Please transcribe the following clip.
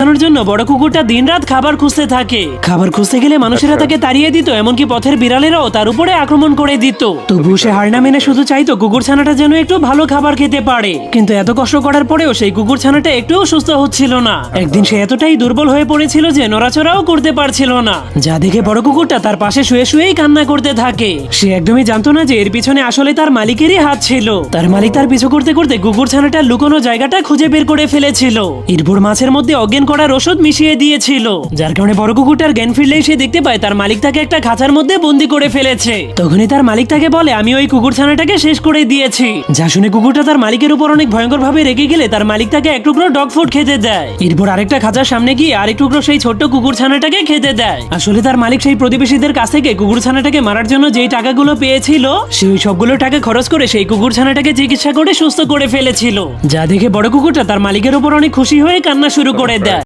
বাঁচানোর জন্য বড় কুকুরটা দিনরাত খাবার খুঁজতে থাকে। খাবার খুঁজতে গেলে মানুষেরা তাকে তাড়িয়ে দিত, এমনকি পথের বিড়ালেরাও তার উপরে আক্রমণ করে দিত। তবুও সে হার না মেনে শুধু চাইতো কুকুরছানাটা যেন একটু ভালো খাবার খেতে পারে। কিন্তু এত কষ্ট করার পরেও সেই কুকুরছানাটা একটুও সুস্থ হচ্ছিল না। একদিন সে এতটাই দুর্বল হয়ে পড়েছিল যে নড়াচড়াও করতে পারছিল না, যা দেখে বড় কুকুরটা তার পাশে শুয়ে শুয়েই কান্না করতে থাকে। সে একদমই জানতো না যে এর পিছনে আসলে তার মালিকেরই হাত ছিল। তার মালিক তার পিছু করতে করতে কুকুরছানাটার লুকোনো জায়গাটা খুঁজে বের করে ফেলেছিল। এরপর মাছের মধ্যে অজ্ঞান করার ওষুধ মিশিয়ে দিয়েছিল, যার কারণে বড় কুকুরটার জ্ঞান ফিরলেই সে দেখতে পায় তার মালিক তাকে একটা খাঁচার মধ্যে বন্দি করে ফেলেছে। তখনই তার মালিক তাকে বলে, আমি ওই কুকুরছানাটাকে শেষ করে দিয়েছি। যা শুনে কুকুরটা তার মালিকের উপর অনেক ভয়ঙ্কর ভাবে রেগে গেলে তার মালিক তাকে এক টুকরো ডগ ফুড খেতে দেয়। এরপর আরেকটা খাঁচার সামনে গিয়ে আরেক টুকরো সেই ছোট্ট কুকুরছানাটাকে খেতে দেয়। আসলে তার মালিক সেই প্রতিবেশীদের কাছ থেকে কুকুরছানাটাকে মারার জন্য যেই টাকাগুলো পেয়েছিল সেই সবগুলো টাকা খরচ করে সেই কুকুরছানাটাকে চিকিৎসা করে সুস্থ করে ফেলেছিল, যা দেখে বড় কুকুরটা তার মালিকের উপর অনেক খুশি হয়ে কান্না শুরু করে দেয়।